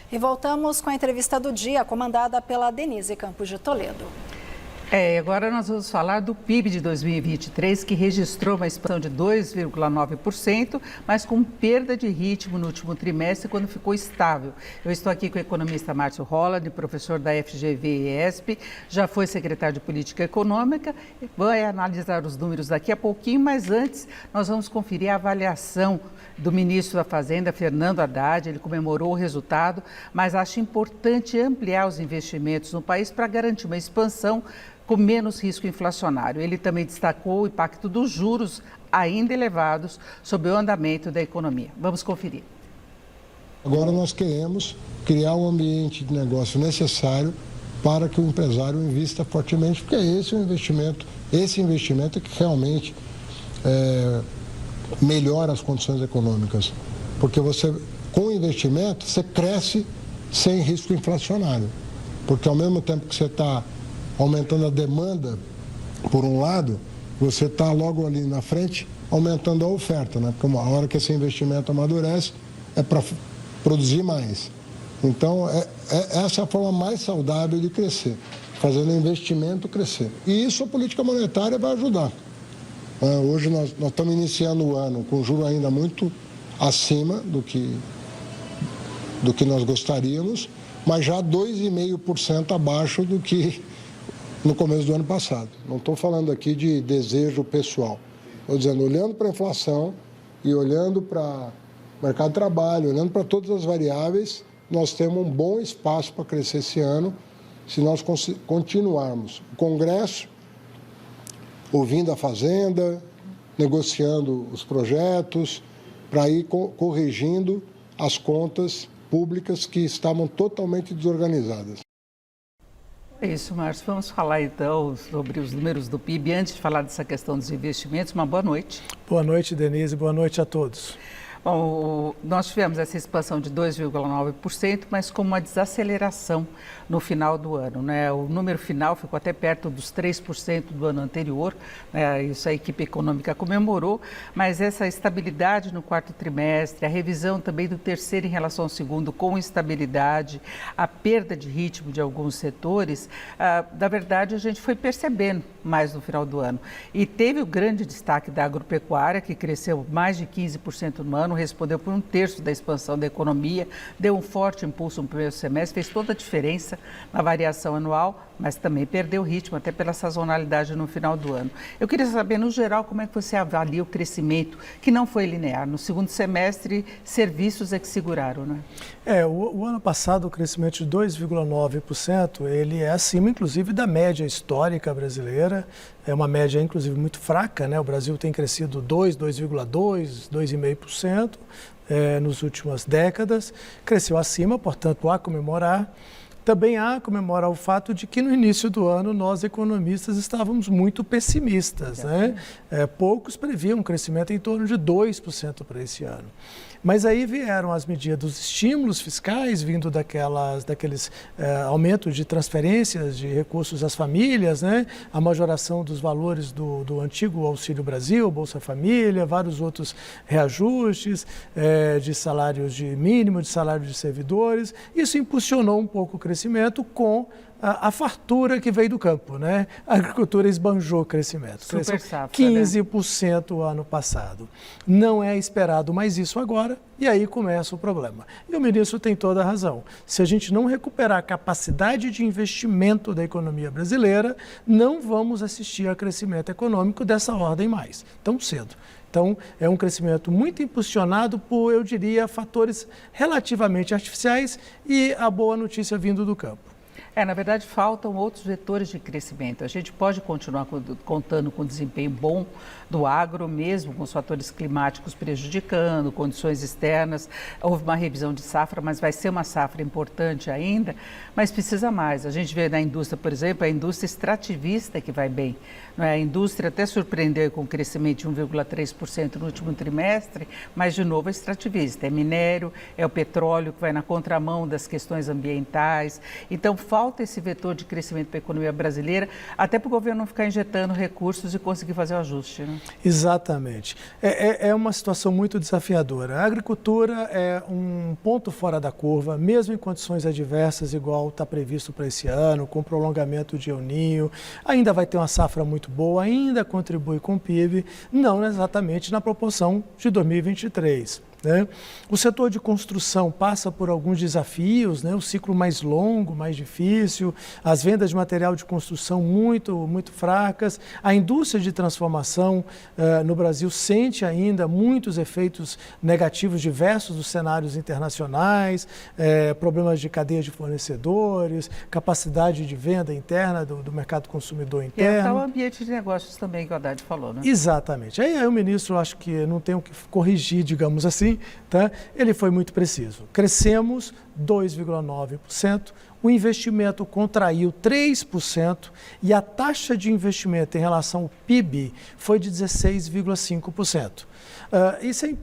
E voltamos com a entrevista do dia, comandada pela Denise Campos de Toledo. Agora nós vamos falar do PIB de 2023, que registrou uma expansão de 2,9%, mas com perda de ritmo no último trimestre, quando ficou estável. Eu estou aqui com o economista Márcio Holland, professor da FGV e ESP, já foi secretário de Política Econômica, vai analisar os números daqui a pouquinho, mas antes nós vamos conferir a avaliação do ministro da Fazenda, Fernando Haddad. Ele comemorou o resultado, mas acha importante ampliar os investimentos no país para garantir uma expansão com menos risco inflacionário. Ele também destacou o impacto dos juros ainda elevados sobre o andamento da economia. Vamos conferir. Agora nós queremos criar um ambiente de negócio necessário para que o empresário invista fortemente, porque esse investimento é que realmente melhora as condições econômicas. Porque com o investimento, você cresce sem risco inflacionário. Porque ao mesmo tempo que você está aumentando a demanda, por um lado, você está logo ali na frente aumentando a oferta, né? Porque a hora que esse investimento amadurece é para produzir mais. Então, essa é a forma mais saudável de crescer, fazendo o investimento crescer. E isso a política monetária vai ajudar. Hoje nós estamos iniciando o ano com juros ainda muito acima do que nós gostaríamos, mas já 2,5% abaixo do que no começo do ano passado. Não estou falando aqui de desejo pessoal. Estou dizendo, olhando para a inflação e olhando para o mercado de trabalho, olhando para todas as variáveis, nós temos um bom espaço para crescer esse ano, se nós continuarmos. O Congresso, ouvindo a Fazenda, negociando os projetos, para ir corrigindo as contas públicas que estavam totalmente desorganizadas. É isso, Márcio. Vamos falar então sobre os números do PIB. Antes de falar dessa questão dos investimentos, uma boa noite. Boa noite, Denise. Boa noite a todos. Bom, nós tivemos essa expansão de 2,9%, mas com uma desaceleração no final do ano, né? O número final ficou até perto dos 3% do ano anterior, né? Isso a equipe econômica comemorou, mas essa estabilidade no quarto trimestre, a revisão também do terceiro em relação ao segundo com instabilidade, a perda de ritmo de alguns setores, na verdade a gente foi percebendo mais no final do ano. E teve o grande destaque da agropecuária, que cresceu mais de 15% no ano, respondeu por 1/3 da expansão da economia, deu um forte impulso no primeiro semestre, fez toda a diferença na variação anual, mas também perdeu ritmo, até pela sazonalidade no final do ano. Eu queria saber, no geral, como é que você avalia o crescimento, que não foi linear. No segundo semestre, serviços é que seguraram, né? O ano passado, o crescimento de 2,9%, ele é acima, inclusive, da média histórica brasileira. É uma média, inclusive, muito fraca, né? O Brasil tem crescido 2,2%, 2,5% nas últimas décadas. Cresceu acima, portanto, há comemorar. Também há comemorar o fato de que no início do ano nós economistas estávamos muito pessimistas, né? Poucos previam um crescimento em torno de 2% para esse ano. Mas aí vieram as medidas dos estímulos fiscais, vindo daqueles aumentos de transferências de recursos às famílias, né? A majoração dos valores do antigo Auxílio Brasil, Bolsa Família, vários outros reajustes de salários de mínimo, de salário de servidores. Isso impulsionou um pouco o crescimento com a fartura que veio do campo, né? A agricultura esbanjou o crescimento. Super safra, 15% o ano passado. Não é esperado mais isso agora, e aí começa o problema. E o ministro tem toda a razão. Se a gente não recuperar a capacidade de investimento da economia brasileira, não vamos assistir a crescimento econômico dessa ordem mais, tão cedo. Então, é um crescimento muito impulsionado por, eu diria, fatores relativamente artificiais e a boa notícia vindo do campo. Na verdade, faltam outros vetores de crescimento. A gente pode continuar contando com desempenho bom do agro, mesmo com os fatores climáticos prejudicando, condições externas. Houve uma revisão de safra, mas vai ser uma safra importante ainda, mas precisa mais. A gente vê na indústria, por exemplo, a indústria extrativista que vai bem. A indústria até surpreendeu com um crescimento de 1,3% no último trimestre, mas, de novo, é extrativista. É minério, é o petróleo que vai na contramão das questões ambientais. Então, falta falta esse vetor de crescimento para a economia brasileira, até para o governo não ficar injetando recursos e conseguir fazer o ajuste, né? Exatamente. É uma situação muito desafiadora. A agricultura é um ponto fora da curva, mesmo em condições adversas, igual está previsto para esse ano, com prolongamento de El Niño, ainda vai ter uma safra muito boa, ainda contribui com o PIB, não exatamente na proporção de 2023. Né? O setor de construção passa por alguns desafios, né? O ciclo mais longo, mais difícil, as vendas de material de construção muito fracas, a indústria de transformação no Brasil sente ainda muitos efeitos negativos diversos dos cenários internacionais, problemas de cadeia de fornecedores, capacidade de venda interna do mercado consumidor interno. E o ambiente de negócios também que o Haddad falou, né? Exatamente. Aí o ministro, acho que não tem o que corrigir, digamos assim, tá? Ele foi muito preciso. Crescemos 2,9%, o investimento contraiu 3% e a taxa de investimento em relação ao PIB foi de 16,5%.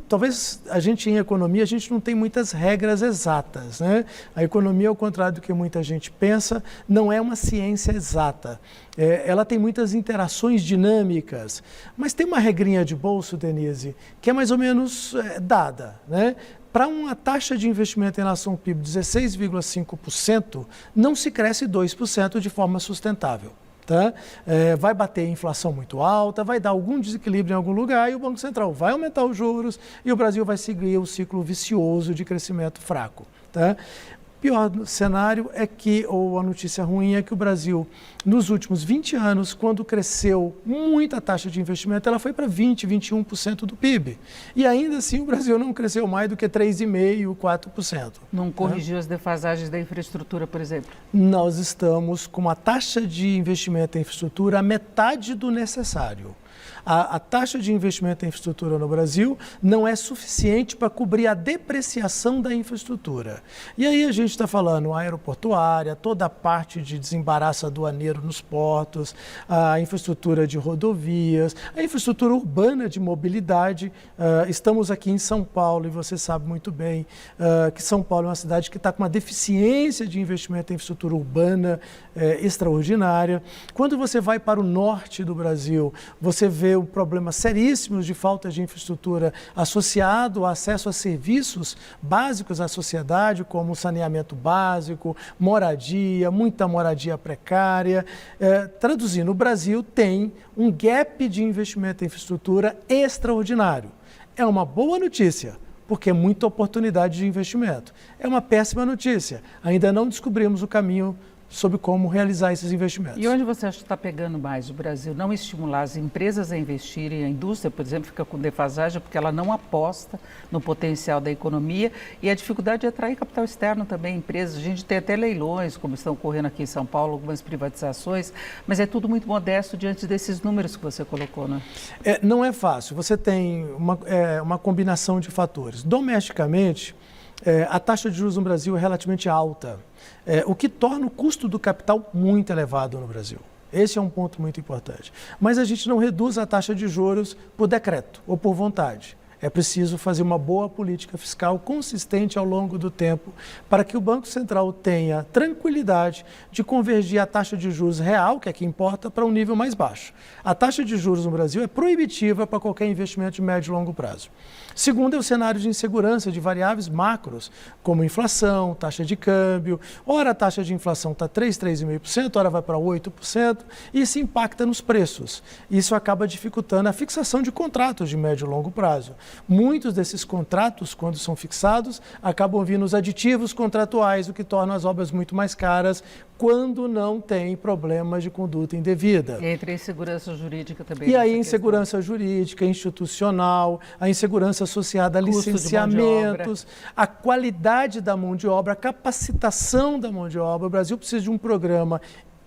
Talvez a gente em economia, a gente não tem muitas regras exatas, né? A economia, ao contrário do que muita gente pensa, não é uma ciência exata. Ela tem muitas interações dinâmicas, mas tem uma regrinha de bolso, Denise, que é mais ou menos dada, né? Para uma taxa de investimento em relação ao PIB de 16,5%, não se cresce 2% de forma sustentável. Tá? Vai bater inflação muito alta, vai dar algum desequilíbrio em algum lugar e o Banco Central vai aumentar os juros e o Brasil vai seguir o ciclo vicioso de crescimento fraco. Tá? O pior cenário é que, ou a notícia ruim é que o Brasil, nos últimos 20 anos, quando cresceu muito a taxa de investimento, ela foi para 20%, 21% do PIB. E ainda assim o Brasil não cresceu mais do que 3,5%, 4%. Não corrigiu as defasagens da infraestrutura, por exemplo? Nós estamos com uma taxa de investimento em infraestrutura a metade do necessário. A taxa de investimento em infraestrutura no Brasil não é suficiente para cobrir a depreciação da infraestrutura. E aí a gente está falando aeroportuária, toda a parte de desembaraço aduaneiro nos portos, a infraestrutura de rodovias, a infraestrutura urbana de mobilidade. Estamos aqui em São Paulo e você sabe muito bem que São Paulo é uma cidade que está com uma deficiência de investimento em infraestrutura urbana extraordinária. Quando você vai para o norte do Brasil, você vê problemas seríssimos de falta de infraestrutura associado ao acesso a serviços básicos à sociedade, como saneamento básico, moradia, muita moradia precária. Traduzindo, o Brasil tem um gap de investimento em infraestrutura extraordinário. É uma boa notícia, porque é muita oportunidade de investimento. É uma péssima notícia, ainda não descobrimos o caminho sobre como realizar esses investimentos. E onde você acha que está pegando mais o Brasil? Não estimular as empresas a investirem, a indústria, por exemplo, fica com defasagem porque ela não aposta no potencial da economia e a dificuldade de atrair capital externo também, empresas. A gente tem até leilões, como estão ocorrendo aqui em São Paulo, algumas privatizações, mas é tudo muito modesto diante desses números que você colocou, né? Não é fácil. Você tem uma combinação de fatores. Domesticamente, a taxa de juros no Brasil é relativamente alta, o que torna o custo do capital muito elevado no Brasil. Esse é um ponto muito importante. Mas a gente não reduz a taxa de juros por decreto ou por vontade. É preciso fazer uma boa política fiscal consistente ao longo do tempo para que o Banco Central tenha tranquilidade de convergir a taxa de juros real, que é que importa, para um nível mais baixo. A taxa de juros no Brasil é proibitiva para qualquer investimento de médio e longo prazo. Segundo é o cenário de insegurança de variáveis macros, como inflação, taxa de câmbio. Ora a taxa de inflação está 3,5%, ora vai para 8%, e isso impacta nos preços. Isso acaba dificultando a fixação de contratos de médio e longo prazo. Muitos desses contratos, quando são fixados, acabam vindo os aditivos contratuais, o que torna as obras muito mais caras, quando não tem problemas de conduta indevida. E entre a insegurança jurídica também. E aí a insegurança jurídica, institucional, a insegurança associada a licenciamentos, a qualidade da mão de obra, a capacitação da mão de obra. O Brasil precisa de um programa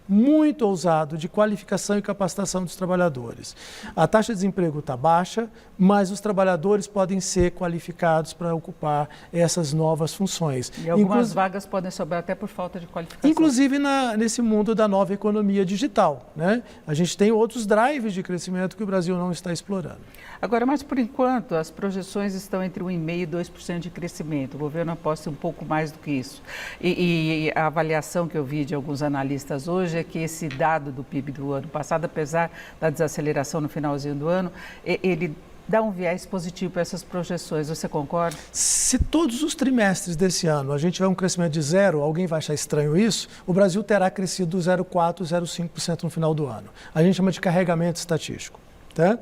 muito ousado de qualificação e capacitação dos trabalhadores. A taxa de desemprego está baixa, mas os trabalhadores podem ser qualificados para ocupar essas novas funções. E algumas vagas podem sobrar até por falta de qualificação. Inclusive nesse mundo da nova economia digital, né? A gente tem outros drives de crescimento que o Brasil não está explorando. Agora, mas por enquanto, as projeções estão entre 1,5% e 2% de crescimento. O governo aposta um pouco mais do que isso. E a avaliação que eu vi de alguns analistas hoje é que esse dado do PIB do ano passado, apesar da desaceleração no finalzinho do ano, ele dá um viés positivo para essas projeções. Você concorda? Se todos os trimestres desse ano a gente tiver um crescimento de 0, alguém vai achar estranho isso, o Brasil terá crescido 0,4%, 0,5% no final do ano. A gente chama de carregamento estatístico. Tá?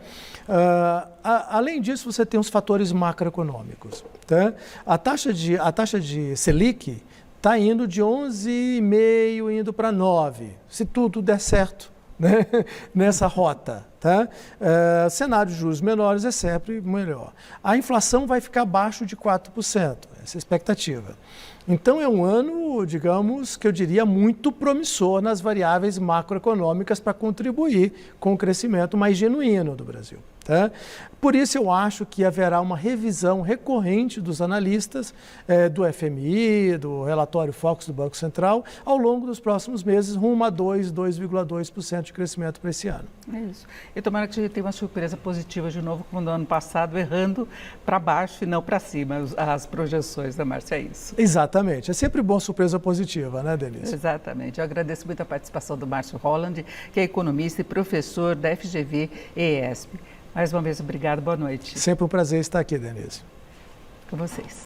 Além disso, você tem os fatores macroeconômicos. Tá? A taxa de Selic está indo de 11,5% indo para 9%, se tudo der certo, né? Nessa rota. Tá? Cenário de juros menores é sempre melhor. A inflação vai ficar abaixo de 4%, essa é a expectativa. Então é um ano, digamos, que eu diria muito promissor nas variáveis macroeconômicas para contribuir com o crescimento mais genuíno do Brasil. Tá? Por isso eu acho que haverá uma revisão recorrente dos analistas, do FMI, do relatório Focus do Banco Central, ao longo dos próximos meses, rumo a 2,2% de crescimento para esse ano. É isso. E tomara que a gente tenha uma surpresa positiva de novo, como no ano passado, errando para baixo e não para cima as projeções, né, Márcia? É isso. Exatamente. É sempre bom surpresa positiva, né, Denise? Exatamente. Eu agradeço muito a participação do Márcio Holland, que é economista e professor da FGV e ESP. Mais uma vez, obrigado. Boa noite. Sempre um prazer estar aqui, Denise. Com vocês.